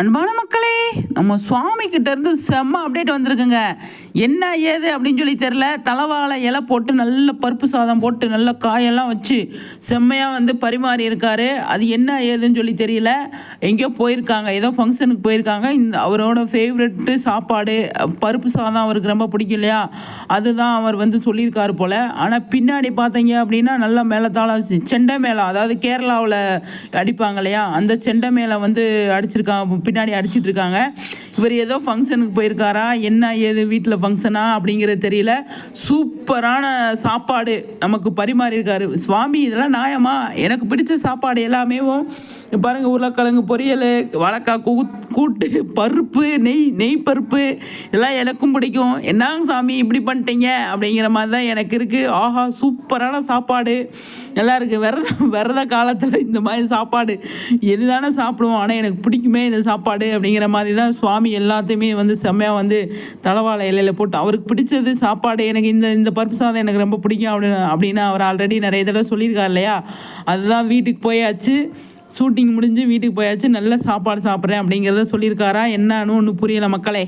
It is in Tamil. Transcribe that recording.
அன்பான மக்களே, நம்ம சுவாமி கிட்ட இருந்து செம்ம அப்டேட் வந்திருக்குங்க. என்ன ஏது அப்படின்னு சொல்லி தெரில. தலவாழை இலை போட்டு நல்ல பருப்பு சாதம் போட்டு நல்ல காயெல்லாம் வச்சு செம்மையாக வந்து பரிமாறி இருக்காரு. அது என்ன ஏதுன்னு சொல்லி தெரியல. எங்கேயோ போயிருக்காங்க, ஏதோ ஃபங்க்ஷனுக்கு போயிருக்காங்க. இந்த அவரோட ஃபேவரெட்டு சாப்பாடு பருப்பு சாதம் அவருக்கு ரொம்ப பிடிக்கும் இல்லையா, அதுதான் அவர் வந்து சொல்லியிருக்காரு போல். ஆனால் பின்னாடி பார்த்தீங்க அப்படின்னா நல்லா மேளதாளம் செண்டை மேளம், அதாவது கேரளாவில் அடிப்பாங்க இல்லையா, அந்த செண்டை மேளம் வந்து அடிச்சிருக்காங்க, பின்னாடி அடிச்சிட்டு இருக்காங்க. இவர் ஏதோ ஃபங்க்ஷனுக்கு போயிருக்காரா, என்ன ஏது வீட்டில் ஃபங்க்ஷனா அப்படிங்கிறது தெரியல. சூப்பரான சாப்பாடு நமக்கு பரிமாறியிருக்காரு சுவாமி. இதெல்லாம் நியாயமா? எனக்கு பிடிச்ச சாப்பாடு எல்லாமே பாருங்கள், உருளைக்கிழங்கு பொரியல், வாழைக்காய் கூட்டு, பருப்பு, நெய் பருப்பு, இதெல்லாம் எனக்கும் பிடிக்கும். என்னங்க சாமி இப்படி பண்ணிட்டீங்க அப்படிங்கிற மாதிரி தான் எனக்கு இருக்குது. ஆஹா, சூப்பரான சாப்பாடு நல்லா இருக்குது. விரத காலத்தில் இந்த மாதிரி சாப்பாடு எதுதானே சாப்பிடுவோம், ஆனால் எனக்கு பிடிக்குமே இந்த சாப்பாடு அப்படிங்கிற மாதிரி தான் சுவாமி எல்லாத்தையுமே வந்து செம்மையாக வந்து தலவாழை இலையில் போட்டு அவருக்கு பிடிச்சது சாப்பாடு. எனக்கு இந்த பருப்பு சாதம் எனக்கு ரொம்ப பிடிக்கும் அப்படின்னு அவர் ஆல்ரெடி நிறைய தடவை சொல்லியிருக்கார் இல்லையா. அதுதான் வீட்டுக்கு போயாச்சு, ஷூட்டிங் முடிஞ்சு வீட்டுக்கு போயாச்சு, நல்ல சாப்பாடு சாப்பிட்றேன் அப்படிங்கிறத சொல்லியிருக்காரா. என்னன்னு ஒன்று புரியலை மக்களே.